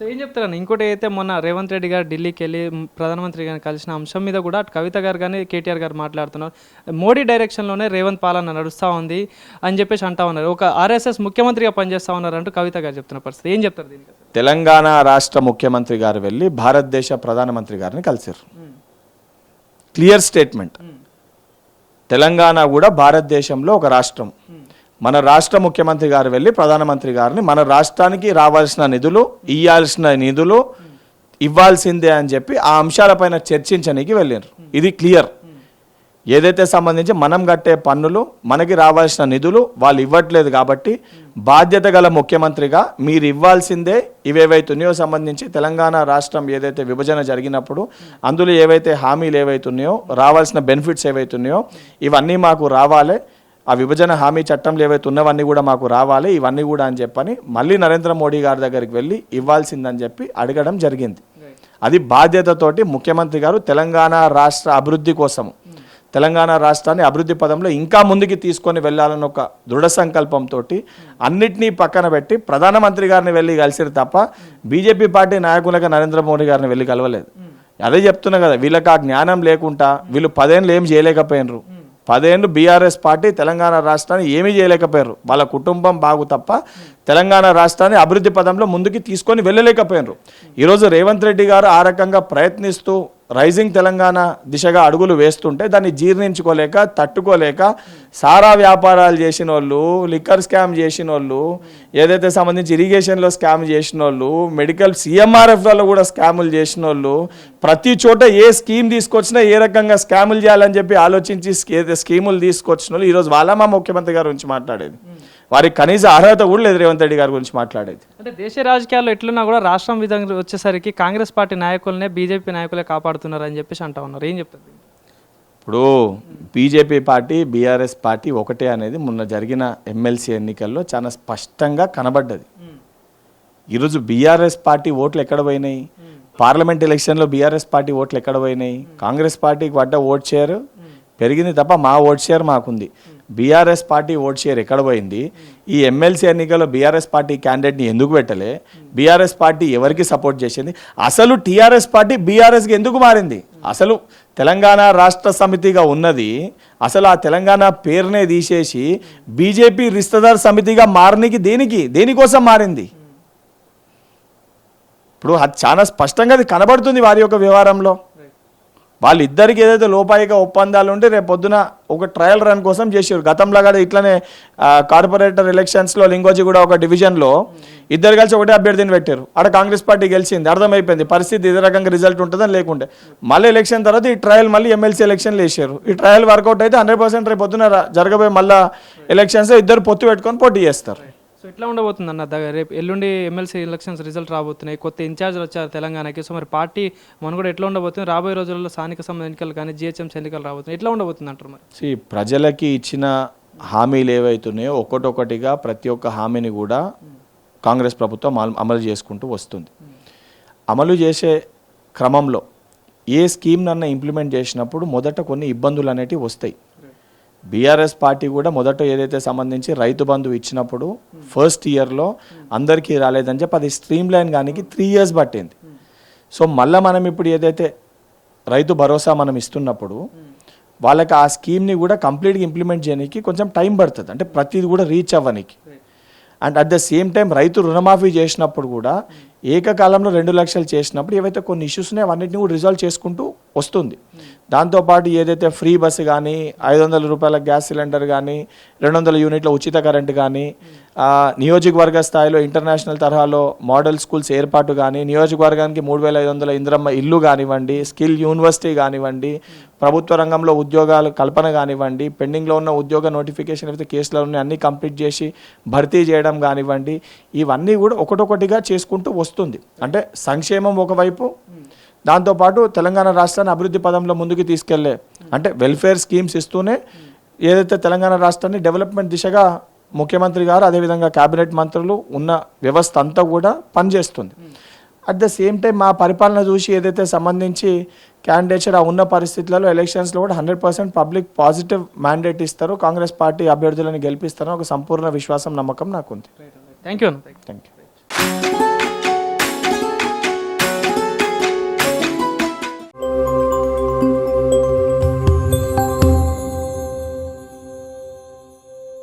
So ఏం చెప్తారని ఇంకోటి అయితే మొన్న రేవంత్ రెడ్డి గారు ఢిల్లీకి వెళ్ళి ప్రధానమంత్రి గారిని కలిసిన అంశం మీద కూడా అటు కవిత గారు కానీ కేటీఆర్ గారు మాట్లాడుతున్నారు. మోడీ డైరెక్షన్లోనే రేవంత్ పాలన నడుస్తూ ఉంది అని చెప్పేసి అంటా ఉన్నారు. ఒక ఆర్ఎస్ఎస్ ముఖ్యమంత్రిగా పనిచేస్తూ ఉన్నారు అంటూ కవిత గారు చెప్తున్న పరిస్థితి. ఏం చెప్తారు దీనికి? తెలంగాణ రాష్ట్ర ముఖ్యమంత్రి గారు వెళ్ళి భారతదేశ ప్రధానమంత్రి గారిని కలిసారు. Clear statement. తెలంగాణ కూడా భారతదేశంలో ఒక రాష్ట్రం. మన రాష్ట్ర ముఖ్యమంత్రి గారు వెళ్ళి ప్రధానమంత్రి గారిని మన రాష్ట్రానికి రావాల్సిన నిధులు, ఇవ్వాల్సిన నిధులు ఇవ్వాల్సిందే అని చెప్పి ఆ అంశాలపైన చర్చించడానికి వెళ్ళారు. ఇది క్లియర్. ఏదైతే సంబంధించి మనం కట్టే పన్నులు, మనకి రావాల్సిన నిధులు వాళ్ళు ఇవ్వట్లేదు కాబట్టి బాధ్యత గల ముఖ్యమంత్రిగా మీరు ఇవ్వాల్సిందే. ఇవేవైతున్నాయో సంబంధించి తెలంగాణ రాష్ట్రం ఏదైతే విభజన జరిగినప్పుడు అందులో ఏవైతే హామీలు ఏవైతున్నాయో, రావాల్సిన బెనిఫిట్స్ ఏవైతున్నాయో ఇవన్నీ మాకు రావాలి. ఆ విభజన హామీ చట్టంలో ఏవైతే ఉన్నవన్నీ కూడా మాకు రావాలి, ఇవన్నీ కూడా అని చెప్పని మళ్ళీ నరేంద్ర మోడీ గారి దగ్గరికి వెళ్ళి ఇవ్వాల్సిందని చెప్పి అడగడం జరిగింది. అది బాధ్యతతోటి ముఖ్యమంత్రి గారు తెలంగాణ రాష్ట్ర అభివృద్ధి కోసము, తెలంగాణ రాష్ట్రాన్ని అభివృద్ధి పదంలో ఇంకా ముందుకు తీసుకొని వెళ్ళాలని ఒక దృఢ సంకల్పంతో అన్నిటినీ పక్కన పెట్టి ప్రధానమంత్రి గారిని వెళ్ళి కలిసిరు తప్ప బీజేపీ పార్టీ నాయకులుగా నరేంద్ర మోడీ గారిని వెళ్ళి కలవలేదు. అదే చెప్తున్నా కదా, వీళ్ళకి ఆ జ్ఞానం లేకుండా వీళ్ళు 10 ఏళ్ళు ఏం చేయలేకపోయినరు. 10 ఏళ్ళు బీఆర్ఎస్ పార్టీ తెలంగాణ రాష్ట్రాన్ని ఏమీ చేయలేకపోయారు. వాళ్ళ కుటుంబం బాగు తప్ప తెలంగాణ రాష్ట్రాన్ని అభివృద్ధి పదంలో ముందుకు తీసుకొని వెళ్ళలేకపోయినరు. ఈరోజు రేవంత్ రెడ్డి గారు ఆ రకంగా ప్రయత్నిస్తూ రైజింగ్ తెలంగాణ దిశగా అడుగులు వేస్తుంటే దాన్ని జీర్ణించుకోలేక, తట్టుకోలేక సారా వ్యాపారాలు చేసిన వాళ్ళు, లిక్కర్ స్కామ్ చేసిన వాళ్ళు, ఏదైతే సంబంధించి ఇరిగేషన్లో స్కామ్ చేసిన వాళ్ళు, మెడికల్ CMRFలో కూడా స్కాములు చేసిన వాళ్ళు, ప్రతి చోట ఏ స్కీమ్ తీసుకొచ్చినా ఏ రకంగా స్కాములు చేయాలని చెప్పి ఆలోచించి స్కీములు తీసుకొచ్చిన వాళ్ళు ఈరోజు వాళ్ళ మా ముఖ్యమంత్రి గారి గురించి మాట్లాడేది. వారికి కనీస అర్హత కూడా లేదు రేవంత్ రెడ్డి గారి గురించి మాట్లాడేది. అంటే దేశ రాజకీయాల్లో ఎట్లున్నా కూడా రాష్ట్రం విధంగా వచ్చేసరికి కాంగ్రెస్ పార్టీ నాయకులనే బీజేపీ నాయకులే కాపాడుతున్నారు అని చెప్పేసి అంటా ఉన్నారు. ఏం చెప్తారు? ఇప్పుడు బీజేపీ పార్టీ, బీఆర్ఎస్ పార్టీ ఒకటే అనేది మొన్న జరిగిన ఎమ్మెల్సీ ఎన్నికల్లో చాలా స్పష్టంగా కనబడ్డది. ఈరోజు బీఆర్ఎస్ పార్టీ ఓట్లు ఎక్కడ పోయినాయి? పార్లమెంట్ ఎలక్షన్లో బీఆర్ఎస్ పార్టీ ఓట్లు ఎక్కడ పోయినాయి? కాంగ్రెస్ పార్టీకి పడ్డ ఓట్ షేర్ పెరిగింది తప్ప మా ఓట్ షేర్ మాకుంది. బీఆర్ఎస్ పార్టీ ఓట్ షేర్ ఎక్కడ పోయింది? ఈ ఎమ్మెల్సీ ఎన్నికల్లో బీఆర్ఎస్ పార్టీ క్యాండిడేట్ని ఎందుకు పెట్టలే? బీఆర్ఎస్ పార్టీ ఎవరికి సపోర్ట్ చేసింది? అసలు టీఆర్ఎస్ పార్టీ బీఆర్ఎస్కి ఎందుకు మారింది? అసలు తెలంగాణ రాష్ట్ర సమితిగా ఉన్నది, అసలు ఆ తెలంగాణ పేరునే తీసేసి బీజేపీ రిస్తదార్ సమితిగా మారనికి దేనికోసం మారింది? ఇప్పుడు అది చాలా స్పష్టంగా అది కనబడుతుంది వారి యొక్క వ్యవహారంలో. వాళ్ళిద్దరికి ఏదైతే లోపాయిక ఒప్పందాలు ఉంటే రేపు పొద్దున ఒక ట్రయల్ రన్ కోసం చేసారు. గతంలో కూడా ఇట్లనే కార్పొరేటర్ ఎలక్షన్స్లో లింగోజీ కూడా ఒక డివిజన్లో ఇద్దరు కలిసి ఒకటే అభ్యర్థిని పెట్టారు. ఆడ కాంగ్రెస్ పార్టీ గెలిచింది. అర్థమైపోయింది పరిస్థితి ఇదే రకంగా రిజల్ట్ ఉంటుందని. లేకుంటే మళ్ళీ ఎలక్షన్ తర్వాత ఈ ట్రయల్ మళ్ళీ ఎమ్మెల్సీ ఎలక్షన్లు వేసారు. ఈ ట్రయల్ వర్కౌట్ అయితే 100% రేపు పొద్దున జరగబోయే మళ్ళీ ఎలక్షన్స్ ఇద్దరు పొత్తు పెట్టుకొని పోటీ చేస్తారు. సో ఎట్లా ఉండబోతుంది అన్న? రేపు ఎల్లుండి ఎమ్మెల్సీ ఎలక్షన్స్ రిజల్ట్ రాబోతున్నాయి. కొత్త ఇన్ఛార్జ్లు వచ్చారు తెలంగాణకి. సో మరి పార్టీ మన కూడా ఎట్లా ఉండబోతుంది? రాబోయే రోజుల్లో స్థానిక సంస్థ ఎన్నికలు కానీ GHMC ఎన్నికలు రాబోతున్నాయి. ఎట్లా ఉండబోతుంది అంటారు మరి? ప్రజలకి ఇచ్చిన హామీలు ఏవైతున్నాయో ఒక్కొక్కటిగా ప్రతి ఒక్క హామీని కూడా కాంగ్రెస్ ప్రభుత్వం అమలు చేసుకుంటూ వస్తుంది. అమలు చేసే క్రమంలో ఏ స్కీమ్నన్నా ఇంప్లిమెంట్ చేసినప్పుడు మొదట కొన్ని ఇబ్బందులు అనేటివి వస్తాయి. బీఆర్ఎస్ పార్టీ కూడా మొదట ఏదైతే సంబంధించి రైతు బంధు ఇచ్చినప్పుడు ఫస్ట్ ఇయర్లో అందరికీ రాలేదని చెప్పి అది స్ట్రీమ్ లైన్ కానీ 3 years పట్టింది. సో మళ్ళీ మనం ఇప్పుడు ఏదైతే రైతు భరోసా మనం ఇస్తున్నప్పుడు వాళ్ళకి ఆ స్కీమ్ని కూడా కంప్లీట్గా ఇంప్లిమెంట్ చేయడానికి కొంచెం టైం పడుతుంది. అంటే ప్రతిది కూడా రీచ్ అవ్వడానికి. And at the same time రైతు రుణమాఫీ చేసినప్పుడు కూడా ఏకకాలంలో 2 లక్షలు చేసినప్పుడు ఏవైతే కొన్ని ఇష్యూస్ ఉన్నాయో అవన్నింటినీ కూడా రిజాల్వ్ చేసుకుంటూ వస్తుంది. దాంతోపాటు ఏదైతే ఫ్రీ బస్సు కానీ, 500 రూపాయల గ్యాస్ సిలిండర్ కానీ, 200 యూనిట్ల ఉచిత కరెంటు కానీ, నియోజకవర్గ స్థాయిలో ఇంటర్నేషనల్ తరహాలో మోడల్ స్కూల్స్ ఏర్పాటు కానీ, నియోజకవర్గానికి 3500 ఇందిరమ్మ ఇల్లు కానివ్వండి, స్కిల్ యూనివర్సిటీ కానివ్వండి, ప్రభుత్వ రంగంలో ఉద్యోగాలు కల్పన కానివ్వండి, పెండింగ్లో ఉన్న ఉద్యోగ నోటిఫికేషన్ అయితే కేసులో ఉన్నాయి అన్నీ కంప్లీట్ చేసి భర్తీ చేయడం కానివ్వండి, ఇవన్నీ కూడా ఒకటొకటిగా చేసుకుంటూ వస్తుంది. అంటే సంక్షేమం ఒకవైపు, దాంతోపాటు తెలంగాణ రాష్ట్రాన్ని అభివృద్ధి పదంలో ముందుకు తీసుకెళ్లే అంటే వెల్ఫేర్ స్కీమ్స్ ఇస్తూనే ఏదైతే తెలంగాణ రాష్ట్రాన్ని డెవలప్మెంట్ దిశగా ముఖ్యమంత్రి గారు అదేవిధంగా కేబినెట్ మంత్రులు ఉన్న వ్యవస్థ అంతా కూడా పనిచేస్తుంది. అట్ ద సేమ్ టైం మా పరిపాలన చూసి ఏదైతే సంబంధించి క్యాండిడేట్స్ ఆ ఉన్న పరిస్థితులలో ఎలక్షన్స్లో కూడా 100% పబ్లిక్ పాజిటివ్ మ్యాండేట్ ఇస్తారు, కాంగ్రెస్ పార్టీ అభ్యర్థులను గెలిపిస్తారని ఒక సంపూర్ణ విశ్వాసం, నమ్మకం నాకుంది. Thank you.